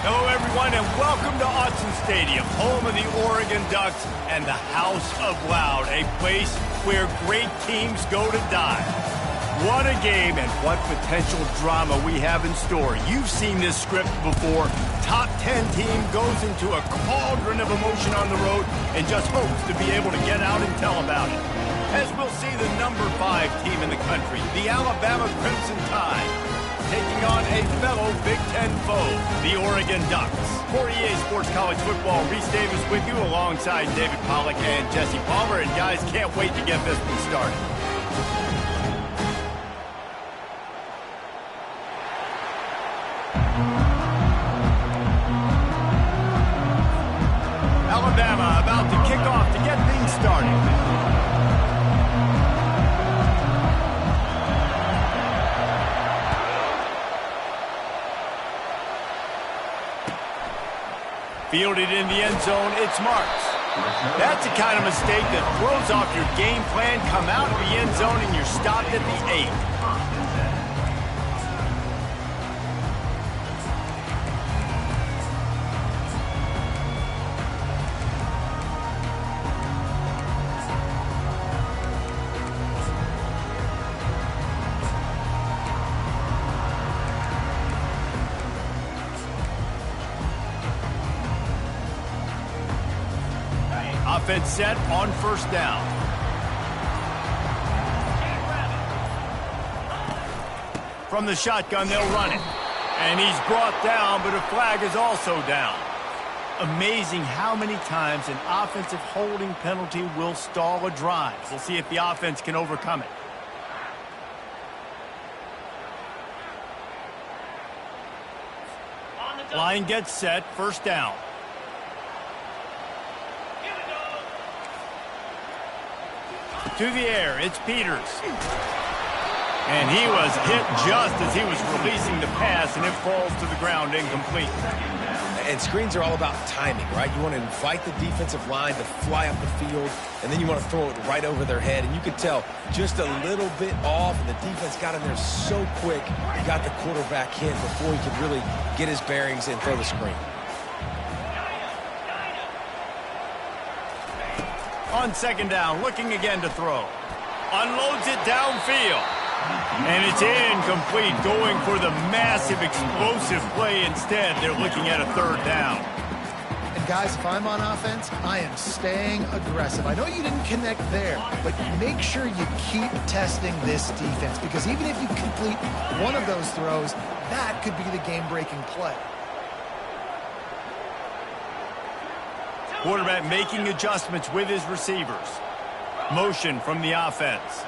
Hello, everyone, and welcome to Autzen Stadium, home of the Oregon Ducks and the House of Loud, a place where great teams go to die. What a game and what potential drama we have in store. You've seen this script before. Top 10 team goes into a cauldron of emotion on the road and just hopes to be able to get out and tell about it. As we'll see the number 5 team in the country, the Alabama Crimson Tide, taking on a fellow Big Ten foe, the Oregon Ducks. For EA Sports College Football, Reese Davis with you alongside David Pollack and Jesse Palmer. And guys, can't wait to get this one started. Alabama about to kick off to get things started. Fielded in the end zone, it's Marks. That's the kind of mistake that throws off your game plan. Come out of the end zone and you're stopped at the 8. Offense set on first down. From the shotgun, they'll run it. And he's brought down, but a flag is also down. Amazing how many times an offensive holding penalty will stall a drive. We'll see if the offense can overcome it. Line gets set, first down. To the air, it's Peters. And he was hit just as he was releasing the pass, and it falls to the ground incomplete. And screens are all about timing, right? You want to invite the defensive line to fly up the field, and then you want to throw it right over their head. And you could tell just a little bit off, and the defense got in there so quick, he got the quarterback hit before he could really get his bearings and throw the screen. On second down, looking again to throw. Unloads it downfield. And it's incomplete, going for the massive, explosive play instead. They're looking at a third down. And guys, if I'm on offense, I am staying aggressive. I know you didn't connect there, but make sure you keep testing this defense, because even if you complete one of those throws, that could be the game-breaking play. Quarterback making adjustments with his receivers. Motion from the offense.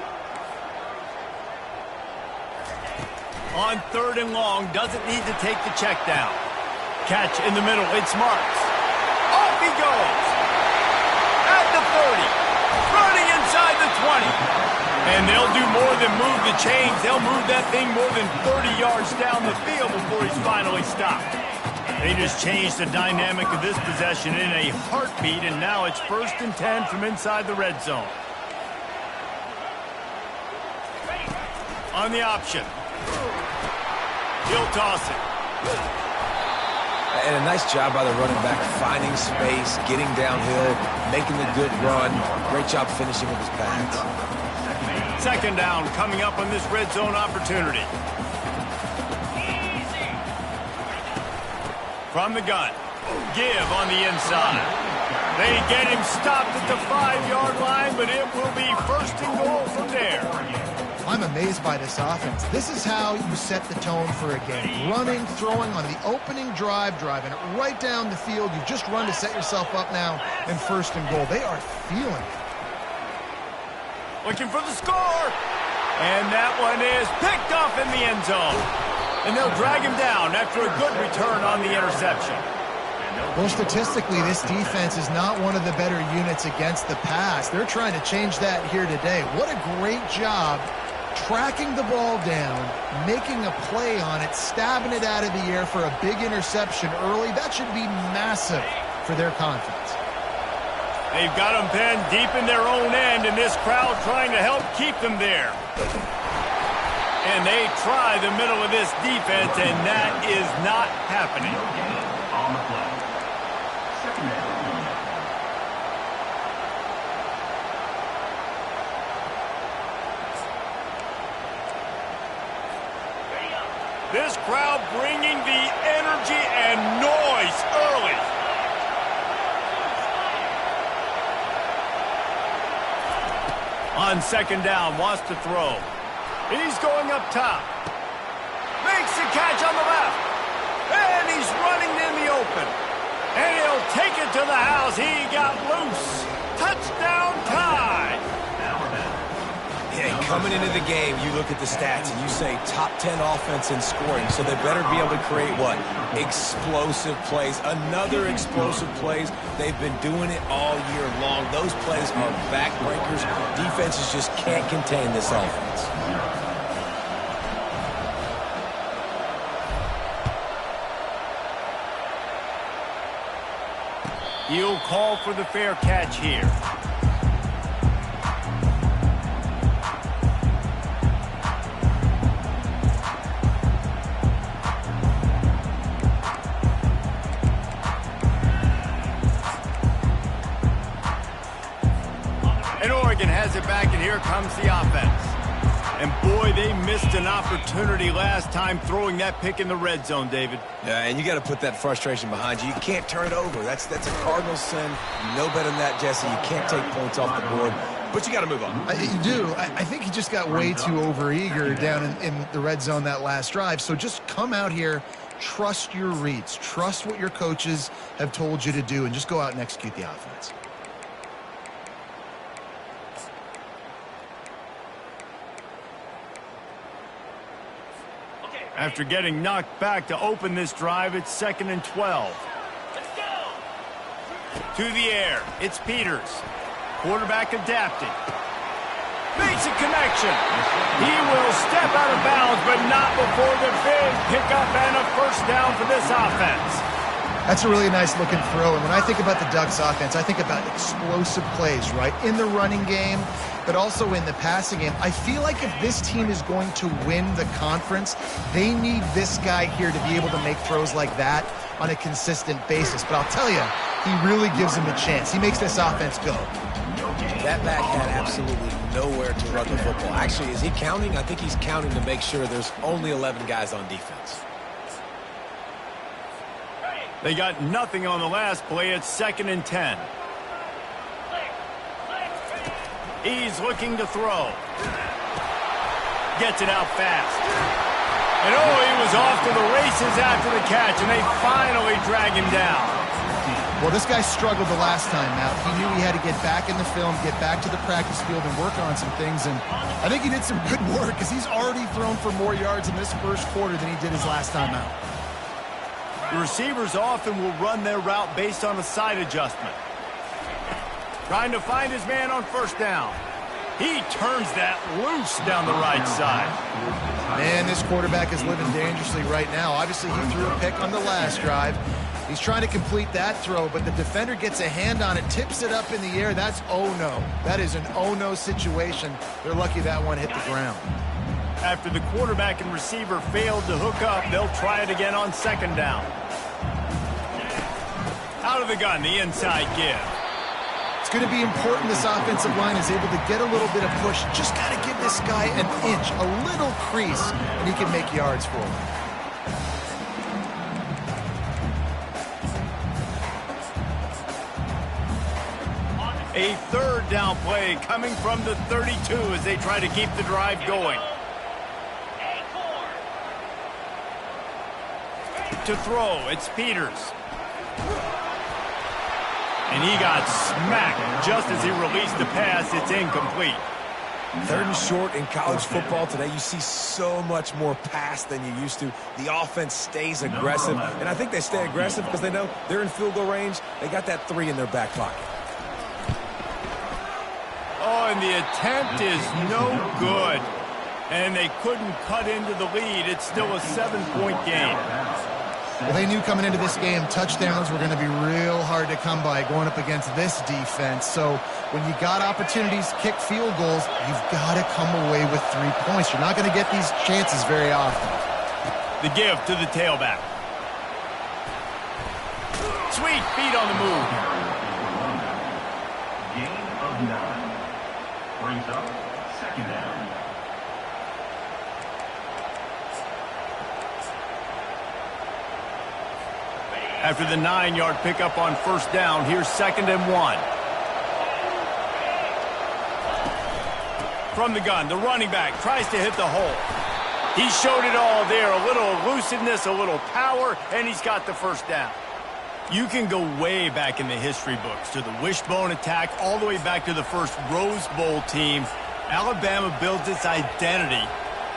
On third and long, doesn't need to take the check down. Catch in the middle, it's Marks. Off he goes. At the 30. Running inside the 20. And they'll do more than move the chains. They'll move that thing more than 30 yards down the field before he's finally stopped. They just changed the dynamic of this possession in a heartbeat, and now it's 1st and 10 from inside the red zone. On the option. He'll toss it. And a nice job by the running back, finding space, getting downhill, making the good run. Great job finishing with his pass. Second down coming up on this red zone opportunity. From the gun, give on the inside. They get him stopped at the 5-yard line, but it will be 1st and goal from there. I'm amazed by this offense. This is how you set the tone for a game. Running, throwing on the opening drive, driving it right down the field. You've just run to set yourself up now in 1st and goal. They are feeling it. Looking for the score. And that one is picked off in the end zone. And they'll drag him down after a good return on the interception. Well, statistically, this defense is not one of the better units against the pass. They're trying to change that here today. What a great job tracking the ball down, making a play on it, stabbing it out of the air for a big interception early. That should be massive for their confidence. They've got them pinned deep in their own end, and this crowd trying to help keep them there. And they try the middle of this defense, and that is not happening. on the play. Second down. This crowd bringing the energy and noise early. On second down, wants to throw. He's going up top. Makes the catch on the left. And he's running in the open. And he'll take it to the house. He got loose. Touchdown tie. Yeah, coming into the game, you look at the stats and you say top 10 offense in scoring, so they better be able to create what? Explosive plays. Another explosive plays. They've been doing it all year long. Those plays are backbreakers. Defenses just can't contain this offense. He'll call for the fair catch here. And Oregon has it back, and here comes the offense. And boy, they missed an opportunity last time throwing that pick in the red zone, David. Yeah, and you got to put that frustration behind you. You can't turn it over. That's a cardinal sin. You know better than that, Jesse. You can't take points off the board, but you got to move on. You do. I think he just got way too overeager down in the red zone that last drive. So just come out here, trust your reads, trust what your coaches have told you to do, and just go out and execute the offense. After getting knocked back to open this drive, it's 2nd and 12. To the air, it's Peters. Quarterback adapted. Makes a connection. He will step out of bounds, but not before the big pickup and a first down for this offense. That's a really nice looking throw. And when I think about the Ducks offense, I think about explosive plays, right? In the running game, but also in the passing game. I feel like if this team is going to win the conference, they need this guy here to be able to make throws like that on a consistent basis. But I'll tell you, he really gives them a chance. He makes this offense go. That back had absolutely nowhere to run the football. Actually, is he counting? I think he's counting to make sure there's only 11 guys on defense. They got nothing on the last play. It's 2nd and 10. He's looking to throw. Gets it out fast. And oh, he was off to the races after the catch, and they finally drag him down. Well, this guy struggled the last time out. He knew he had to get back in the film, get back to the practice field, and work on some things. And I think he did some good work because he's already thrown for more yards in this first quarter than he did his last time out. The receivers often will run their route based on a side adjustment. Trying to find his man on first down. He turns that loose down the right side. Man, this quarterback is living dangerously right now. Obviously, he threw a pick on the last drive. He's trying to complete that throw, but the defender gets a hand on it, tips it up in the air. That's oh-no. That is an oh-no situation. They're lucky that one hit the ground. After the quarterback and receiver failed to hook up, they'll try it again on second down. Out of the gun, the inside give. It's going to be important this offensive line is able to get a little bit of push. Just got to give this guy an inch, a little crease, and he can make yards for him. A third down play coming from the 32 as they try to keep the drive going. To throw, it's Peters. And he got smacked just as he released the pass. It's incomplete. 3rd and short in college football today. You see so much more pass than you used to. The offense stays aggressive, and I think they stay aggressive because they know they're in field goal range. They got that 3 in their back pocket. Oh, and the attempt is no good. And they couldn't cut into the lead. It's still a 7-point game. Well, they knew coming into this game, touchdowns were going to be real hard to come by going up against this defense. So when you got opportunities to kick field goals, you've got to come away with 3 points. You're not going to get these chances very often. The give to the tailback. Sweet feet on the move. Gain of 9. Brings up 2nd down. After the 9-yard pickup on 1st down, here's 2nd and 1. From the gun, the running back tries to hit the hole. He showed it all there, a little elusiveness, a little power, and he's got the 1st down. You can go way back in the history books to the wishbone attack, all the way back to the first Rose Bowl team. Alabama builds its identity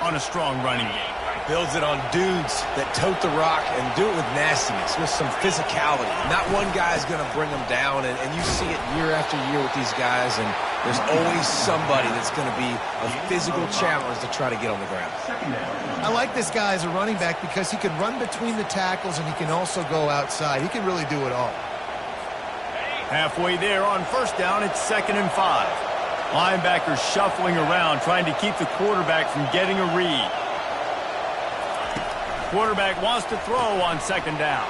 on a strong running game. Builds it on dudes that tote the rock and do it with nastiness, with some physicality. Not one guy's going to bring them down, and you see it year after year with these guys, and there's always somebody that's going to be a physical challenge to try to get on the ground. I like this guy as a running back because he can run between the tackles and he can also go outside. He can really do it all. Halfway there on 1st down, it's 2nd and 5. Linebackers shuffling around, trying to keep the quarterback from getting a read. Quarterback wants to throw on 2nd down.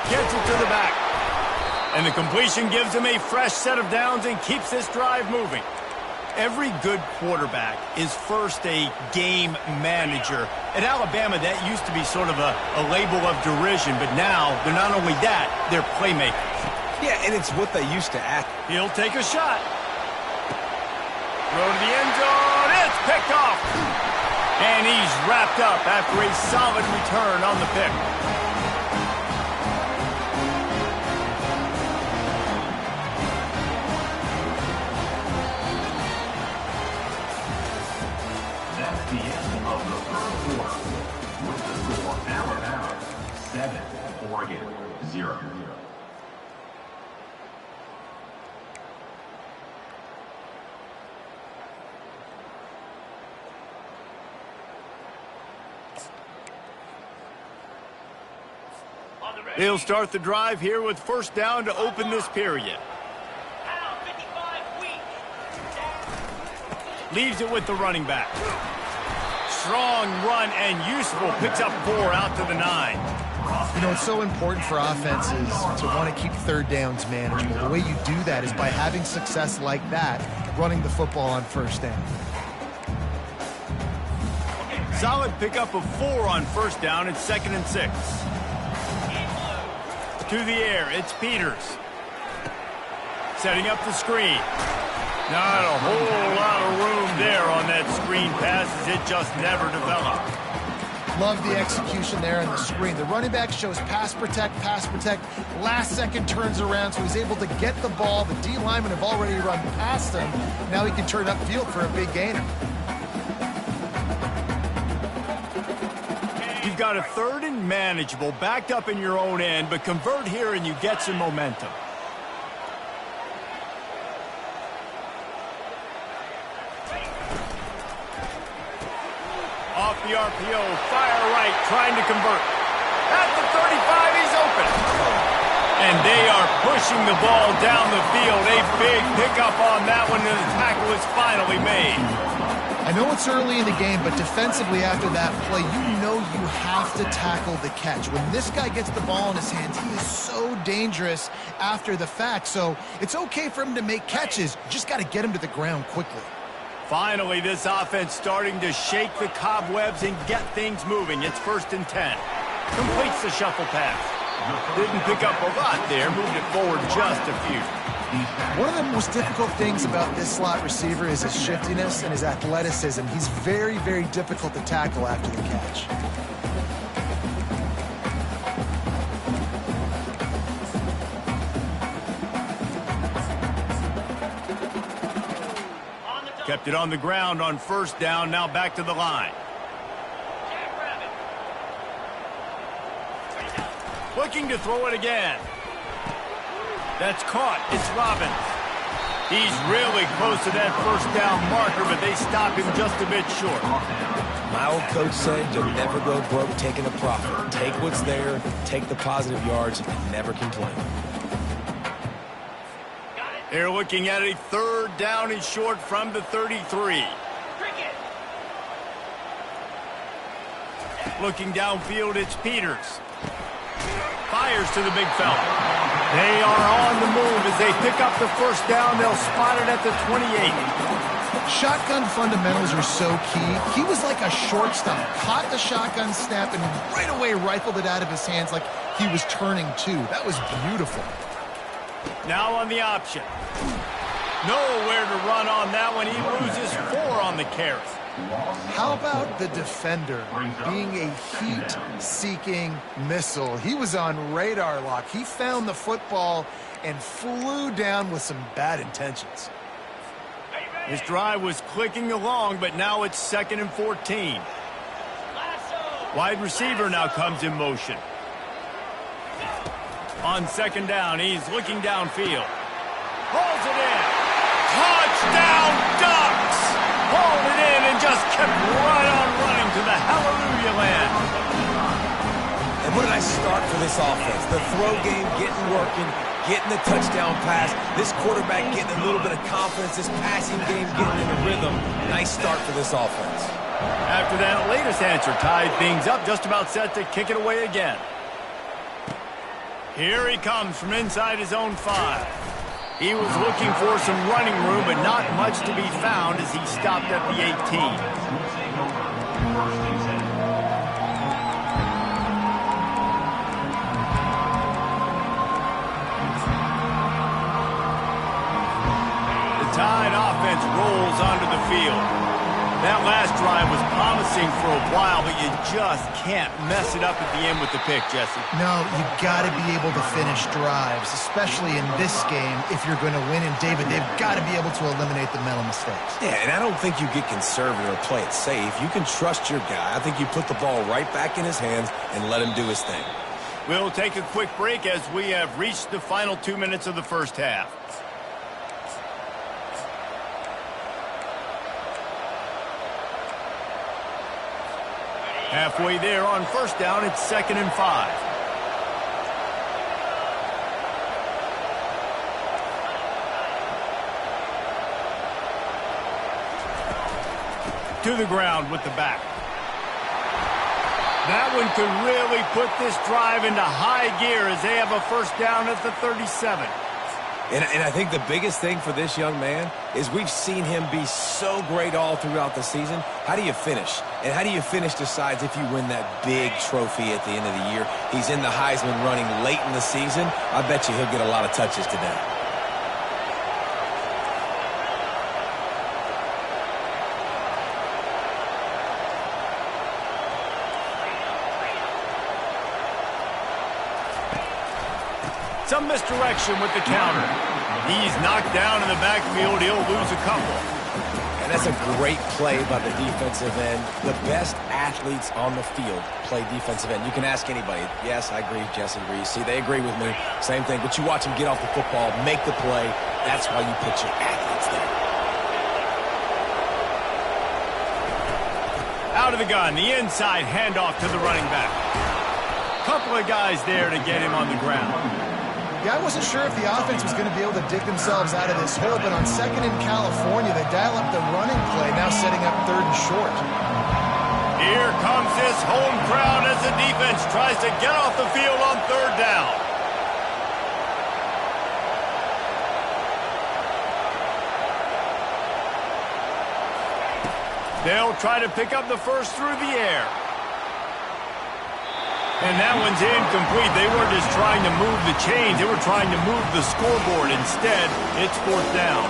Gets it to the back. And the completion gives him a fresh set of downs and keeps this drive moving. Every good quarterback is first a game manager. At Alabama, that used to be sort of a label of derision, but now they're not only that, they're playmakers. Yeah, and it's what they used to act. He'll take a shot. Throw to the end zone. It's picked off. And he's wrapped up after a solid return on the pick. That's the end of the 1st quarter. With the score, Alabama 7, Oregon 0. They'll start the drive here with 1st down to open this period. Leaves it with the running back. Strong run and useful. Picks up 4 out to the 9. You know, it's so important for offenses to want to keep 3rd downs manageable. The way you do that is by having success like that, running the football on 1st down. Solid pickup of 4 on 1st down. It's 2nd and 6. To the air, it's Peters. Setting up the screen. Not a whole lot of room there on that screen pass as it just never developed. Love the execution there on the screen. The running back shows pass protect, last second turns around, so he's able to get the ball. The D linemen have already run past him. Now he can turn upfield for a big gainer. You've got a 3rd and manageable, backed up in your own end, but convert here and you get some momentum. Off the RPO, fire right, trying to convert. At the 35, he's open. And they are pushing the ball down the field. A big pickup on that one, and the tackle is finally made. I know it's early in the game, but defensively after that play, you know you have to tackle the catch. When this guy gets the ball in his hands, he is so dangerous after the fact. So it's okay for him to make catches. You just got to get him to the ground quickly. Finally, this offense starting to shake the cobwebs and get things moving. It's 1st and 10. Completes the shuffle pass. Didn't pick up a lot there, moved it forward just a few. One of the most difficult things about this slot receiver is his shiftiness and his athleticism. He's very, very difficult to tackle after the catch. Kept it on the ground on 1st down, now back to the line. Looking to throw it again. That's caught. It's Robbins. He's really close to that 1st down marker, but they stop him just a bit short. My old coach said you'll never go broke taking a profit. Take what's there, take the positive yards, and never complain. They're looking at a 3rd down and short from the 33. Looking downfield, it's Peters. fires to the big fella. They are on the move as they pick up the first down. They'll spot it at the 28. Shotgun fundamentals are so key. He was like a shortstop, caught the shotgun snap and right away rifled it out of his hands like he was turning two. That was beautiful. Now on the option. Nowhere to run on that one. He loses 4 on the carry. How about the defender being a heat-seeking missile? He was on radar lock. He found the football and flew down with some bad intentions. This drive was clicking along, but now it's 2nd and 14. Wide receiver now comes in motion. On 2nd down, he's looking downfield. Hauls it in. Touchdown Ducks! Hauled it in and just kept right on running to the hallelujah land. And what a nice start for this offense. The throw game getting working, getting the touchdown pass. This quarterback getting a little bit of confidence. This passing game getting in a rhythm. Nice start for this offense. After that latest answer tied things up, just about set to kick it away again. Here he comes from inside his own 5. He was looking for some running room, but not much to be found as he stopped at the 18. The Tide offense rolls onto the field. That last drive was promising for a while, but you just can't mess it up at the end with the pick, Jesse. No, you got to be able to finish drives, especially in this game if you're going to win. And, David, they've got to be able to eliminate the mental mistakes. Yeah, and I don't think you get conservative or play it safe. You can trust your guy. I think you put the ball right back in his hands and let him do his thing. We'll take a quick break as we have reached the final 2 minutes of the first half. Halfway there on 1st down, it's 2nd and 5. To the ground with the back. That one could really put this drive into high gear as they have a 1st down at the 37. And I think the biggest thing for this young man is we've seen him be so great all throughout the season. How do you finish? And how do you finish decides if you win that big trophy at the end of the year. He's in the Heisman running late in the season. I bet you he'll get a lot of touches today. Some misdirection with the counter. He's knocked down in the backfield. He'll lose a couple. And that's a great play by the defensive end. The best athletes on the field play defensive end. You can ask anybody. Yes, I agree, Jesse Reese. See, they agree with me. Same thing. But you watch him get off the football, make the play. That's why you put your athletes there. Out of the gun, the inside handoff to the running back. Couple of guys there to get him on the ground. Yeah, I wasn't sure if the offense was going to be able to dig themselves out of this hole, but on 2nd in California, they dial up the running play, now setting up 3rd and short. Here comes this home crowd as the defense tries to get off the field on 3rd down. They'll try to pick up the first through the air. And that one's incomplete. They weren't just trying to move the chains. They were trying to move the scoreboard. Instead, it's 4th down.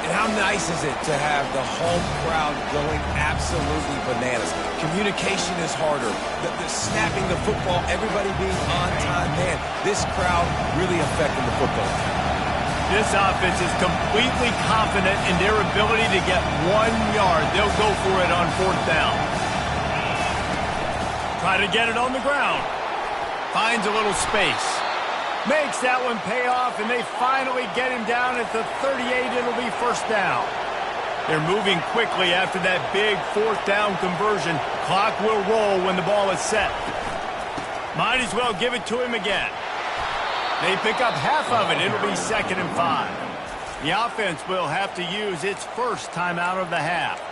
And how nice is it to have the home crowd going absolutely bananas? Communication is harder. The snapping the football, everybody being on time. Man, this crowd really affecting the football. This offense is completely confident in their ability to get 1 yard. They'll go for it on 4th down. Try to get it on the ground. Finds a little space. Makes that one pay off, and they finally get him down at the 38. It'll be 1st down. They're moving quickly after that big 4th down conversion. Clock will roll when the ball is set. Might as well give it to him again. They pick up half of it. It'll be 2nd and 5. The offense will have to use its first timeout of the half.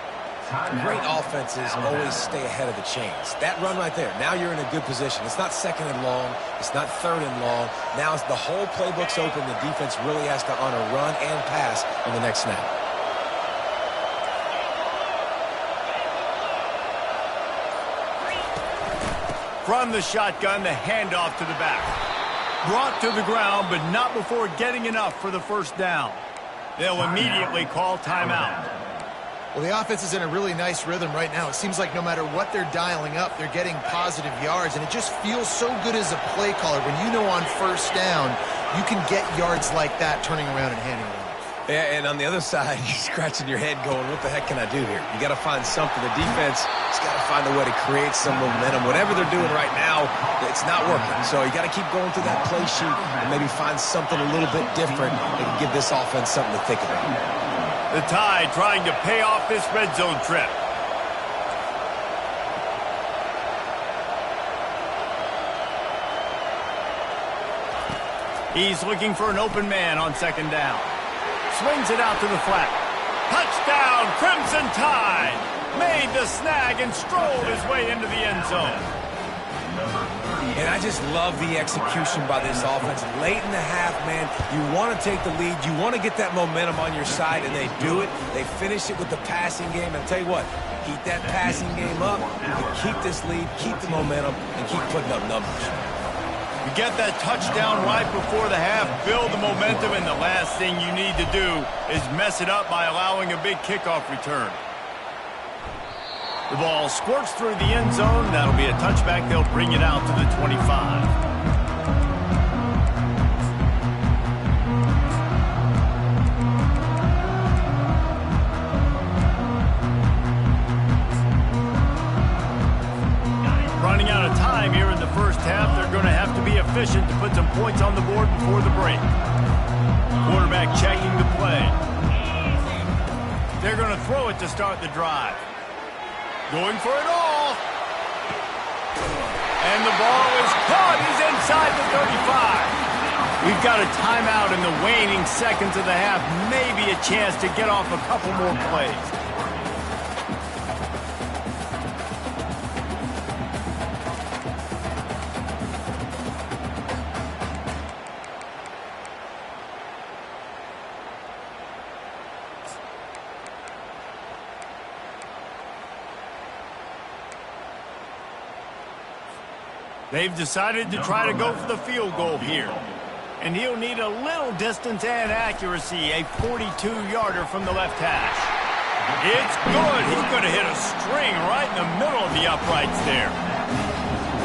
Great offenses always stay ahead of the chains. That run right there, now you're in a good position. It's not second and long. It's not third and long. Now the whole playbook's open. The defense really has to honor run and pass on the next snap. From the shotgun, the handoff to the back. Brought to the ground, but not before getting enough for the first down. They'll immediately call timeout. Well, the offense is in a really nice rhythm right now. It seems like no matter what they're dialing up, they're getting positive yards, and it just feels so good as a play caller when you know on first down you can get yards like that turning around and handing it off. Yeah, and on the other side, you're scratching your head going, what the heck can I do here? You got to find something. The defense has got to find a way to create some momentum. Whatever they're doing right now, it's not working. So you got to keep going through that play sheet and maybe find something a little bit different that can give this offense something to think about. The Tide trying to pay off this red zone trip. He's looking for an open man on second down. Swings it out to the flat. Touchdown, Crimson Tide! Made the snag and strolled his way into the end zone. And I just love the execution by this offense. Late in the half, man, you want to take the lead. You want to get that momentum on your side, and they do it. They finish it with the passing game. And I'll tell you what, keep that passing game up, keep this lead, keep the momentum, and keep putting up numbers. You get that touchdown right before the half, build the momentum, and the last thing you need to do is mess it up by allowing a big kickoff return. The ball squirts through the end zone. That'll be a touchback. They'll bring it out to the 25. Running out of time here in the first half. They're going to have to be efficient to put some points on the board before the break. Quarterback checking the play. They're going to throw it to start the drive. Going for it all. And the ball is caught. He's inside the 35. We've got a timeout in the waning seconds of the half. Maybe a chance to get off a couple more plays. They've decided to try to go for the field goal here. And he'll need a little distance and accuracy, a 42-yarder from the left hash. It's good. He's going to hit a string right in the middle of the uprights there.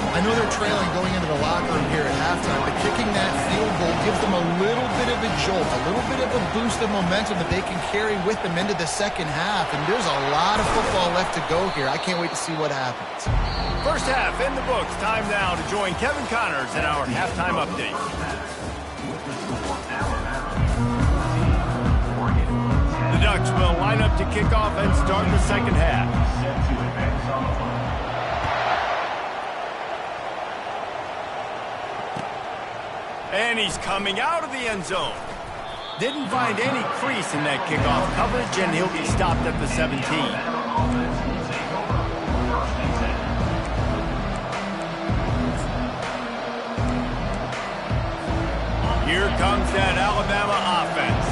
I know they're trailing going into the locker room here at halftime, but kicking that field goal gives them a little bit of a jolt, a little bit of a boost of momentum that they can carry with them into the second half. And there's a lot of football left to go here. I can't wait to see what happens. First half in the books. Time now to join Kevin Connors in our halftime update. The Ducks will line up to kick off and start the second half. And he's coming out of the end zone. Didn't find any crease in that kickoff coverage, and he'll be stopped at the 17. Here comes that Alabama offense.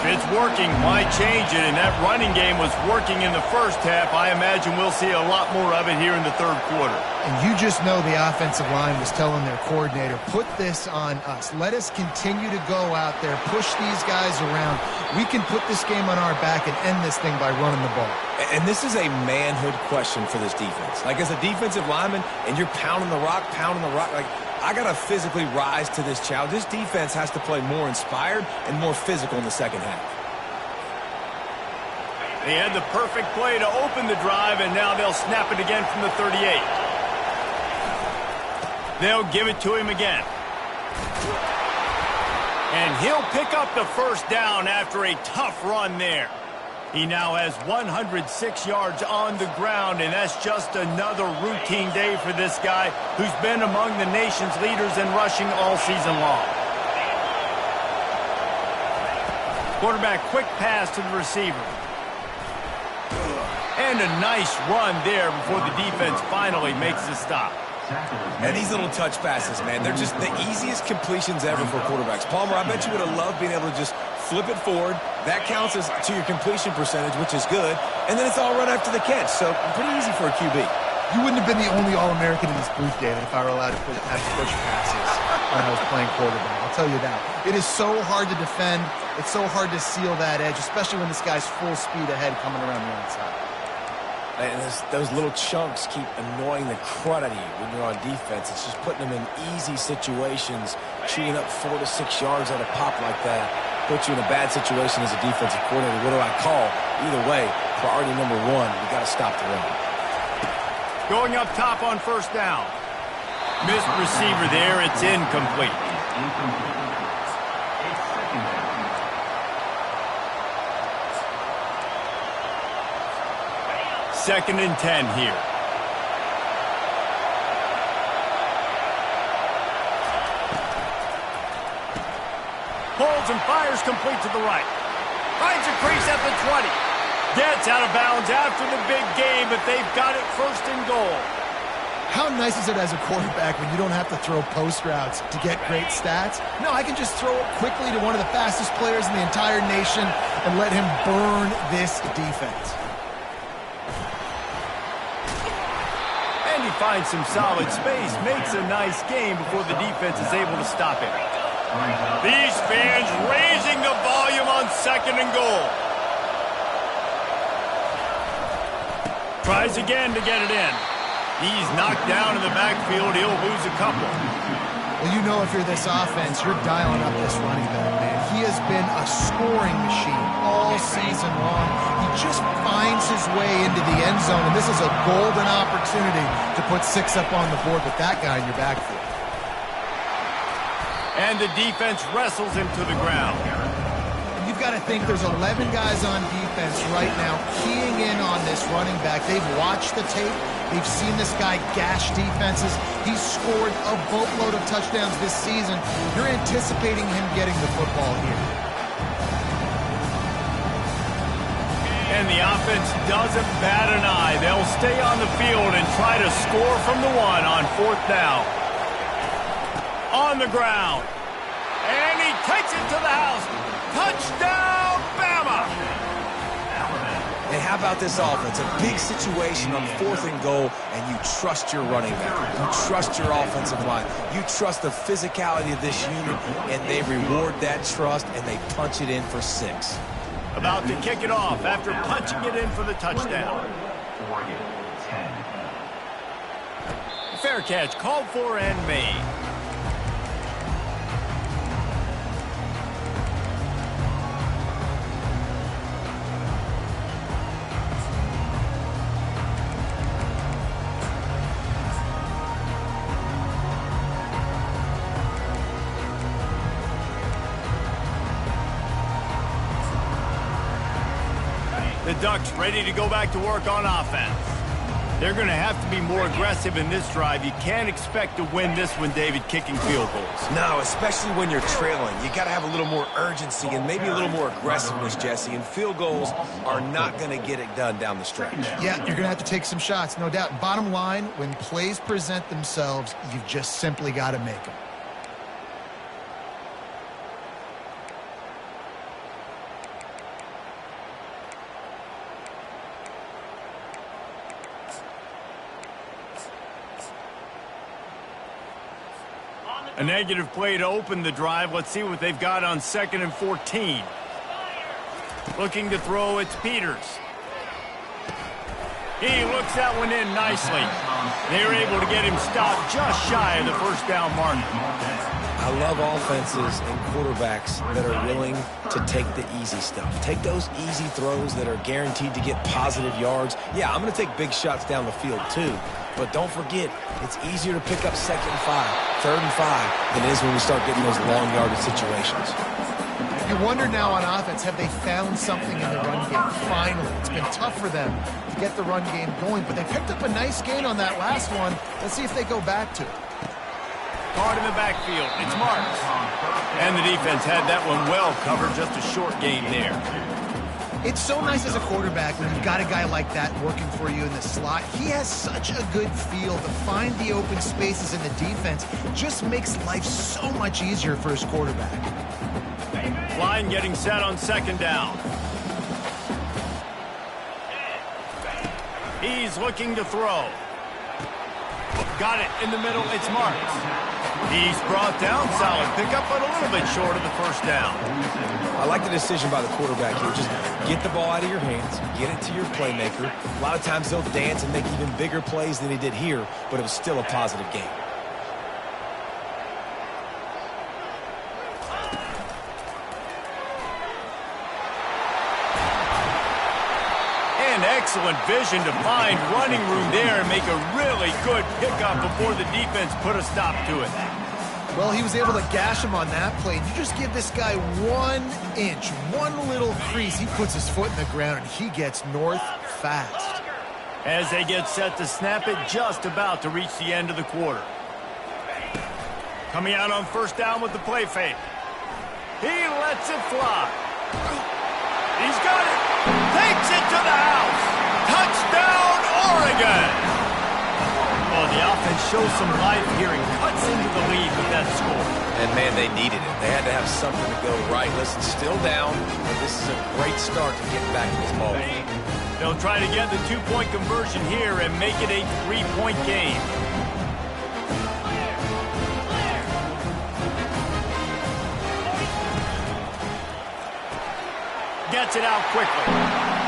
If it's working, why change it? And that running game was working in the first half. I imagine we'll see a lot more of it here in the third quarter. And you just know the offensive line was telling their coordinator, put this on us. Let us continue to go out there, push these guys around. We can put this game on our back and end this thing by running the ball. And this is a manhood question for this defense. Like, as a defensive lineman, and you're pounding the rock, like, I got to physically rise to this challenge. This defense has to play more inspired and more physical in the second half. They had the perfect play to open the drive, and now they'll snap it again from the 38. They'll give it to him again. And he'll pick up the first down after a tough run there. He now has 106 yards on the ground, and that's just another routine day for this guy who's been among the nation's leaders in rushing all season long. Quarterback quick pass to the receiver. And a nice run there before the defense finally makes the stop. And these little touch passes, man, they're just the easiest completions ever for quarterbacks. Palmer, I bet you would have loved being able to just flip it forward. That counts as to your completion percentage, which is good. And then it's all run after the catch, so pretty easy for a QB. You wouldn't have been the only All-American in this booth, David, if I were allowed to have push passes when I was playing quarterback. I'll tell you that. It is so hard to defend. It's so hard to seal that edge, especially when this guy's full speed ahead coming around the outside. And those little chunks keep annoying the crud out of you when you're on defense. It's just putting them in easy situations. Shooting up 4 to 6 yards at a pop like that puts you in a bad situation as a defensive coordinator. What do I call? Either way, priority number one, we got to stop the run. Going up top on first down. Missed receiver there. It's incomplete. Second and 10 here. Holds and fires complete to the right. Finds a crease at the 20. Gets out of bounds after the big game, but they've got it first and goal. How nice is it as a quarterback when you don't have to throw post routes to get great stats? No, I can just throw it quickly to one of the fastest players in the entire nation and let him burn this defense. And he finds some solid space, makes a nice game before the defense is able to stop him. These fans raising the volume on second and goal. Tries again to get it in. He's knocked down in the backfield. He'll lose a couple. Well, you know if you're this offense, you're dialing up this running back, man. He has been a scoring machine all season long. He just finds his way into the end zone, and this is a golden opportunity to put 6 up on the board with that guy in your backfield. And the defense wrestles him to the ground. You've got to think there's 11 guys on defense right now keying in on this running back. They've watched the tape. They've seen this guy gash defenses. He's scored a boatload of touchdowns this season. You're anticipating him getting the football here. And the offense doesn't bat an eye. They'll stay on the field and try to score from the 1 on fourth down. On the ground. And he takes it to the house. Touchdown, Bama! And how about this offense? A big situation on 4th and goal, and you trust your running back. You trust your offensive line. You trust the physicality of this unit, and they reward that trust, and they punch it in for 6. About to kick it off after punching it in for the touchdown. Fair catch called for and made. The Ducks ready to go back to work on offense. They're going to have to be more aggressive in this drive. You can't expect to win this one, David, kicking field goals. No, especially when you're trailing. You got to have a little more urgency and maybe a little more aggressiveness, Jesse. And field goals are not going to get it done down the stretch. Yeah, you're going to have to take some shots, no doubt. Bottom line, when plays present themselves, you've just simply got to make them. A negative play to open the drive. Let's see what they've got on 2nd and 14. Looking to throw, it's Peters. He looks that one in nicely. They're able to get him stopped just shy of the first down mark. I love offenses and quarterbacks that are willing to take the easy stuff. Take those easy throws that are guaranteed to get positive yards. Yeah, I'm going to take big shots down the field too. But don't forget, it's easier to pick up 2nd and 5, 3rd and 5 than it is when we start getting those long yardage situations. You wonder now on offense, have they found something in the run game? Finally, it's been tough for them to get the run game going, but they picked up a nice gain on that last one. Let's see if they go back to it. Caught in the backfield. It's Marks. And the defense had that one well covered. Just a short gain there. It's so nice as a quarterback when you've got a guy like that working for you in the slot. He has such a good feel to find the open spaces in the defense. Just makes life so much easier for his quarterback. Line getting set on second down. He's looking to throw. Got it in the middle. It's marked. He's brought down. Solid pickup, but a little bit short of the first down. I like the decision by the quarterback here. Just get the ball out of your hands, get it to your playmaker. A lot of times they'll dance and make even bigger plays than he did here, but it was still a positive game. And excellent vision to find running room there and make a really good pickup before the defense put a stop to it. Well, he was able to gash him on that play. You just give this guy 1 inch, one little crease. He puts his foot in the ground, and he gets north fast. As they get set to snap it, just about to reach the end of the quarter. Coming out on first down with the play fake. He lets it fly. He's got it. Takes it to the house. Touchdown, Oregon. Well, the offense shows some life here and cuts into the lead with that score. And, man, they needed it. They had to have something to go right. Listen, still down, but this is a great start to getting back in this ball game. They'll try to get the 2-point conversion here and make it a 3-point game. Gets it out quickly.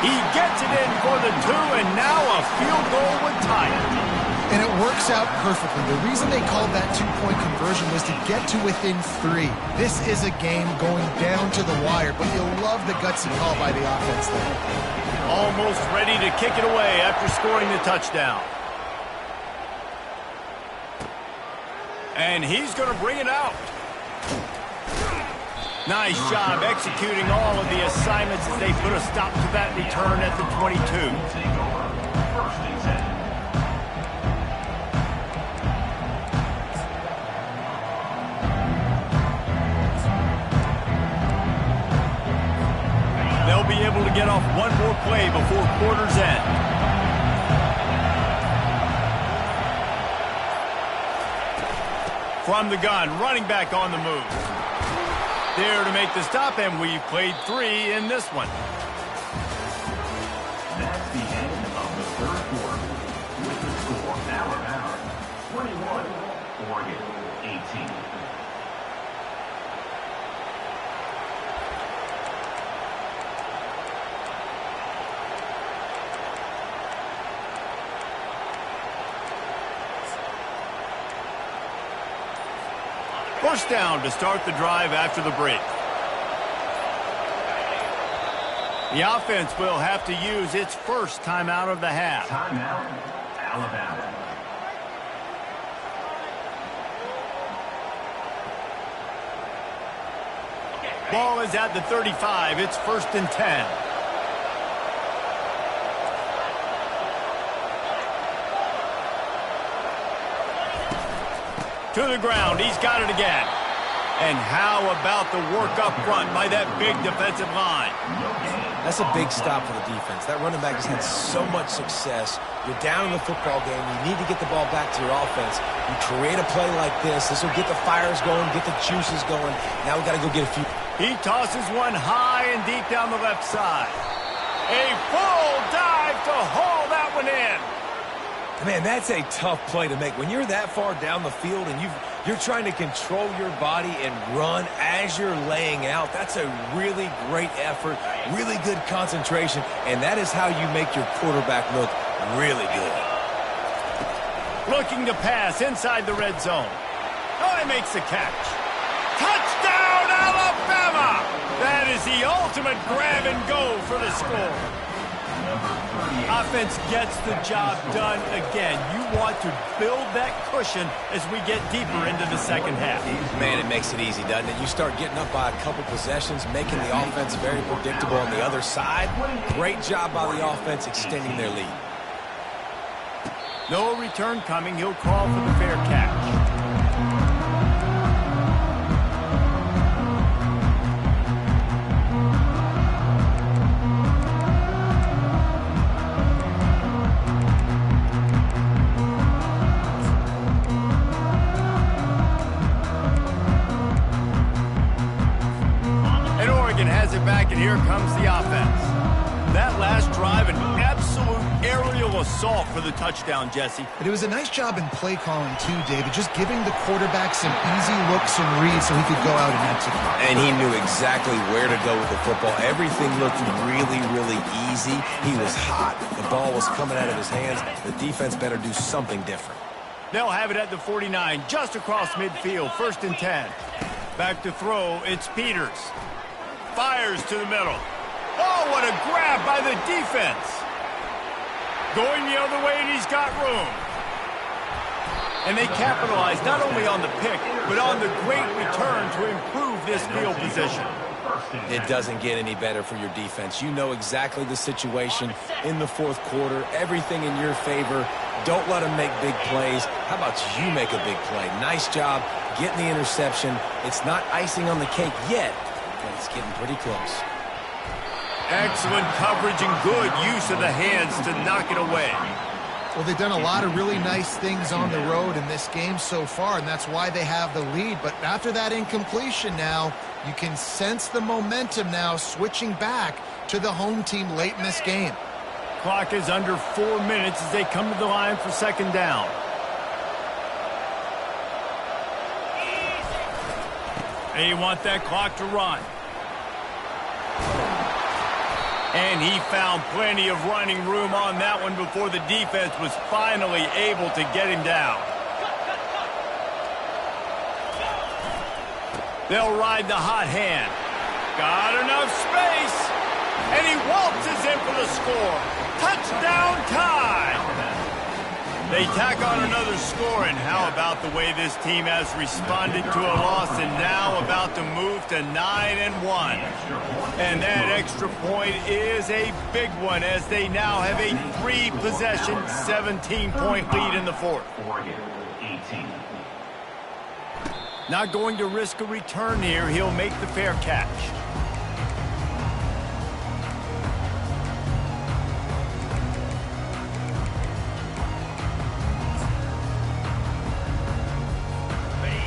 He gets it in for the 2, and now a field goal would tie it. And it works out perfectly. The reason they called that 2-point conversion was to get to within 3. This is a game going down to the wire, but you'll love the gutsy call by the offense there. Almost ready to kick it away after scoring the touchdown. And he's going to bring it out. Nice job executing all of the assignments as they put a stop to that return at the 22. They'll be able to get off one more play before quarter's end. From the gun, running back on the move. There to make the stop, and we've played 3 in this one. That's the end of the third quarter. With the score, Alabama 21, Oregon 18. First down to start the drive after the break. The offense will have to use its first timeout of the half. Timeout, Alabama. Ball is at the 35. It's 1st and 10. To the ground. He's got it again. And how about the work up front by that big defensive line? That's a big stop for the defense. That running back has had so much success. You're down in the football game. You need to get the ball back to your offense. You create a play like this. This will get the fires going, get the juices going. Now we got to go get a few. He tosses one high and deep down the left side. A full dive to haul that one in. Man, that's a tough play to make. When you're that far down the field and you're trying to control your body and run as you're laying out, that's a really great effort, really good concentration, and that is how you make your quarterback look really good. Looking to pass inside the red zone. Oh, he makes the catch. Touchdown, Alabama! That is the ultimate grab and go for the score. Offense gets the job done again. You want to build that cushion as we get deeper into the second half. Man, it makes it easy, doesn't it? You start getting up by a couple possessions, making the offense very predictable on the other side. Great job by the offense extending their lead. No return coming. He'll call for the fair catch. Oregon has it back, and here comes the offense. That last drive, an absolute aerial assault for the touchdown, Jesse. But it was a nice job in play calling, too, David, just giving the quarterback some easy looks and reads so he could go out and execute. And he knew exactly where to go with the football. Everything looked really, really easy. He was hot. The ball was coming out of his hands. The defense better do something different. They'll have it at the 49, just across midfield, 1st and 10. Back to throw, it's Peters. Fires to the middle. Oh, what a grab by the defense. Going the other way, and he's got room. And they capitalize not only on the pick, but on the great return to improve this field position. It doesn't get any better for your defense. You know exactly the situation in the 4th quarter. Everything in your favor. Don't let them make big plays. How about you make a big play? Nice job getting the interception. It's not icing on the cake yet, but it's getting pretty close. Excellent coverage and good use of the hands to knock it away. Well, they've done a lot of really nice things on the road in this game so far, and that's why they have the lead. But after that incompletion now, you can sense the momentum now switching back to the home team late in this game. Clock is under 4 minutes as they come to the line for 2nd down. They want that clock to run. And he found plenty of running room on that one before the defense was finally able to get him down. They'll ride the hot hand. Got enough space. And he waltzes in for the score. Touchdown time. They tack on another score, and how about the way this team has responded to a loss and now about to move to 9-1. And that extra point is a big one as they now have a 3-possession, 17-point lead in the 4th. Oregon, 18. Not going to risk a return here. He'll make the fair catch.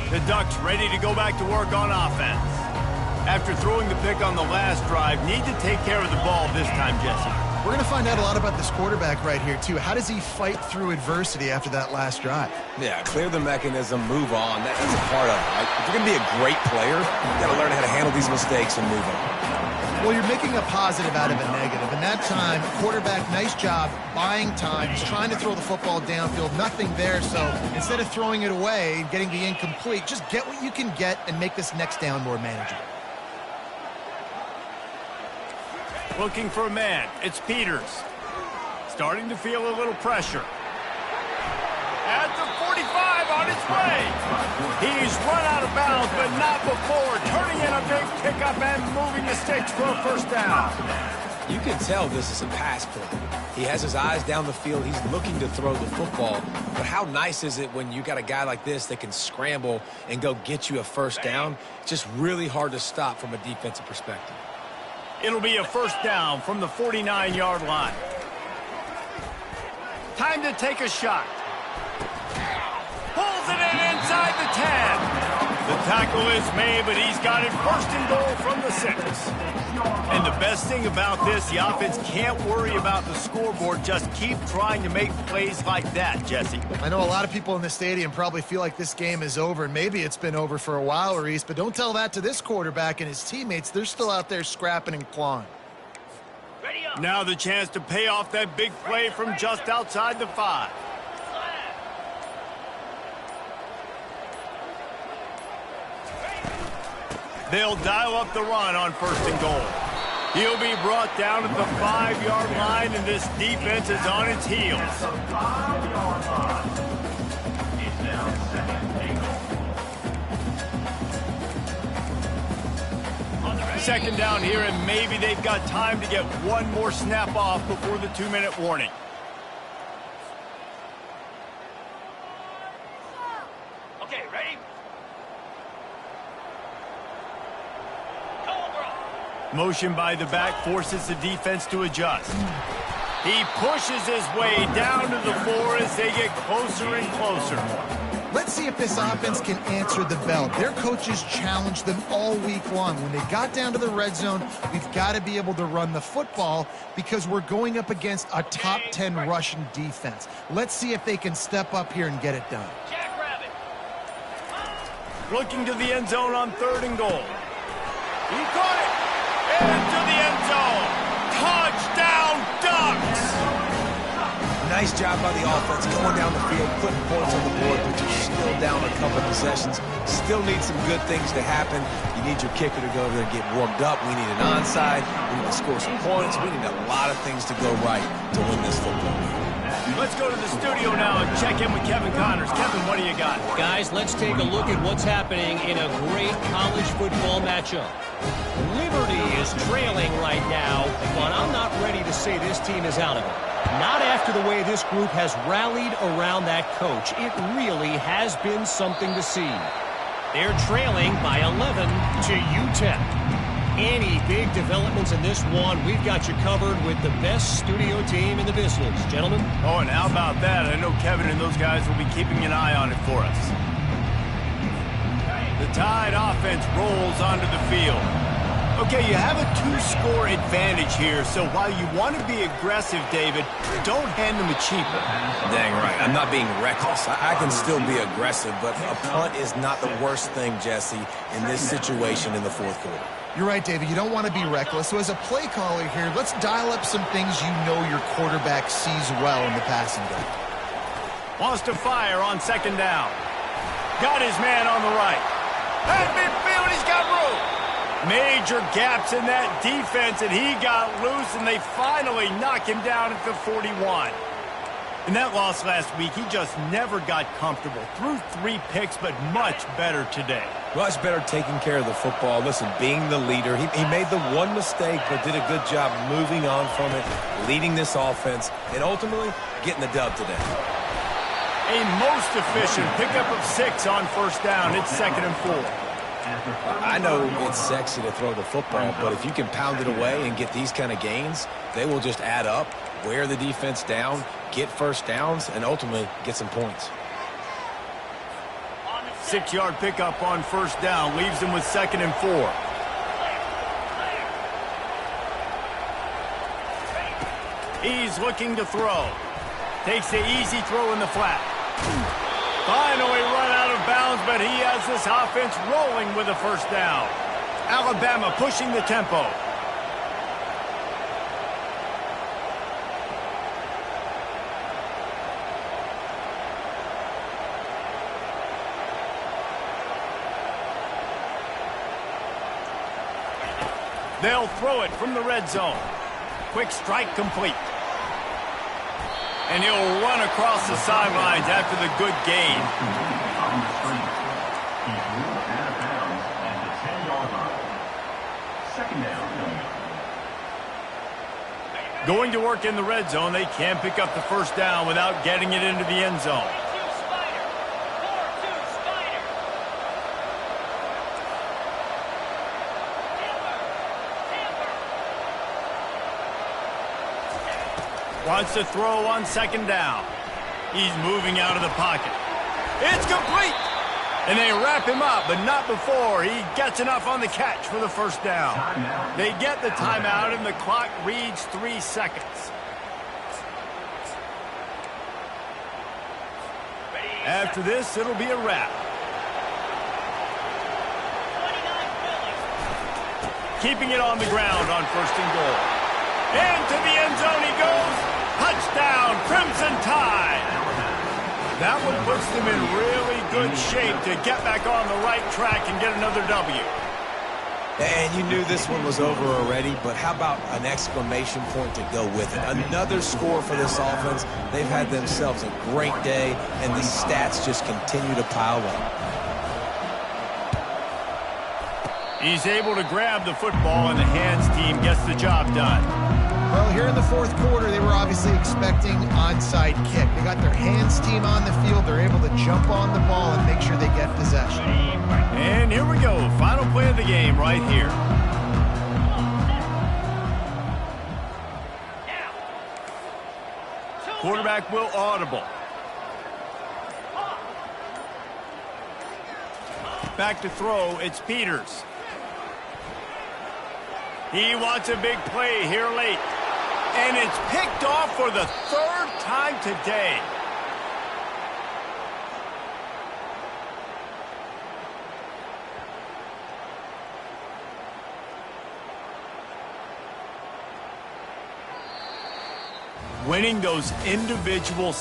The Ducks ready to go back to work on offense. After throwing the pick on the last drive, need to take care of the ball this time, Jesse. We're going to find out a lot about this quarterback right here, too. How does he fight through adversity after that last drive? Yeah, clear the mechanism, move on. That's a part of it, right? If you're going to be a great player, you got to learn how to handle these mistakes and move on. Well, you're making a positive out of a negative. And that time, quarterback, nice job, buying time. He's trying to throw the football downfield. Nothing there, so instead of throwing it away and getting the incomplete, just get what you can get and make this next down more manageable. Looking for a man. It's Peters. Starting to feel a little pressure. At the 45 on his way. He's run out of bounds, but not before. Turning in a big pickup and moving the sticks for a 1st down. You can tell this is a pass play. He has his eyes down the field. He's looking to throw the football. But how nice is it when you got a guy like this that can scramble and go get you a 1st down? It's just really hard to stop from a defensive perspective. It'll be a 1st down from the 49-yard line. Time to take a shot. Pulls it in inside the 10. The tackle is made, but he's got it 1st and goal from the 6. And the best thing about this, the offense can't worry about the scoreboard. Just keep trying to make plays like that, Jesse. I know a lot of people in the stadium probably feel like this game is over, and maybe it's been over for a while, Reese, but don't tell that to this quarterback and his teammates. They're still out there scrapping and clawing. Now the chance to pay off that big play from just outside the 5. They'll dial up the run on 1st and goal. He'll be brought down at the 5-yard line, and this defense is on its heels. It's now 2nd and goal. 2nd down here, and maybe they've got time to get one more snap off before the 2-minute warning. Okay, ready? Motion by the back forces the defense to adjust. He pushes his way down to the 4 as they get closer and closer. Let's see if this offense can answer the bell. Their coaches challenged them all week long. When they got down to the red zone, we've got to be able to run the football because we're going up against a top 10 Russian defense. Let's see if they can step up here and get it done. Looking to the end zone on 3rd and goal. He caught it! Into the end zone! Touchdown, Ducks! Nice job by the offense going down the field, putting points on the board, but you're still down a couple possessions. Still need some good things to happen. You need your kicker to go over there and get warmed up. We need an onside. We need to score some points. We need a lot of things to go right to win this football game. Let's go to the studio now and check in with Kevin Connors. Kevin, what do you got? Guys, let's take a look at what's happening in a great college football matchup. Liberty is trailing right now, but I'm not ready to say this team is out of it. Not after the way this group has rallied around that coach. It really has been something to see. They're trailing by 11 to UTEP. Any big developments in this one, we've got you covered with the best studio team in the business. Gentlemen? Oh, and how about that? I know Kevin and those guys will be keeping an eye on it for us. The Tide offense rolls onto the field. Okay, you have a 2-score advantage here, so while you want to be aggressive, David, don't hand them a cheap one. Dang right. I'm not being reckless. I can still be aggressive, but a punt is not the worst thing, Jesse, in this situation in the 4th quarter. You're right, David. You don't want to be reckless. So as a play caller here, let's dial up some things you know your quarterback sees well in the passing game. Wants to fire on 2nd down. Got his man on the right. At midfield, he's got room. Major gaps in that defense, and he got loose, and they finally knock him down at the 41. In that loss last week, he just never got comfortable. Threw 3 picks, but much better today. Much better taking care of the football. Listen, being the leader, he made the one mistake, but did a good job moving on from it, leading this offense, and ultimately getting the dub today. A most efficient pickup of 6 on 1st down. It's 2nd and 4. I know it's sexy to throw the football, but if you can pound it away and get these kind of gains, they will just add up, wear the defense down, get 1st downs, and ultimately get some points. 6-yard pickup on 1st down leaves them with 2nd and 4. He's looking to throw. Takes the easy throw in the flat. Finally run out of bounds, but he has this offense rolling with a 1st down. Alabama pushing the tempo. They'll throw it from the red zone. Quick strike complete. And he'll run across the sidelines after the good gain. On the screen, he's moved out of bounds at the 10-yard line. 2nd down. Going to work in the red zone, they can't pick up the 1st down without getting it into the end zone. Wants to throw on 2nd down. He's moving out of the pocket. It's complete! And they wrap him up, but not before he gets enough on the catch for the 1st down. They get the timeout, and the clock reads 3 seconds. After this, it'll be a wrap. Keeping it on the ground on 1st and goal. Into the end zone he goes. Touchdown, Crimson Tide. That one puts them in really good shape to get back on the right track and get another W. And you knew this one was over already, but how about an exclamation point to go with it? Another score for this offense. They've had themselves a great day, and the stats just continue to pile up. He's able to grab the football, and the hands team gets the job done. Well, here in the 4th quarter, they were obviously expecting onside kick. They got their hands team on the field. They're able to jump on the ball and make sure they get possession. And here we go. Final play of the game right here. Quarterback will audible. Back to throw, it's Peters. He wants a big play here late. And it's picked off for the third time today. Winning those individual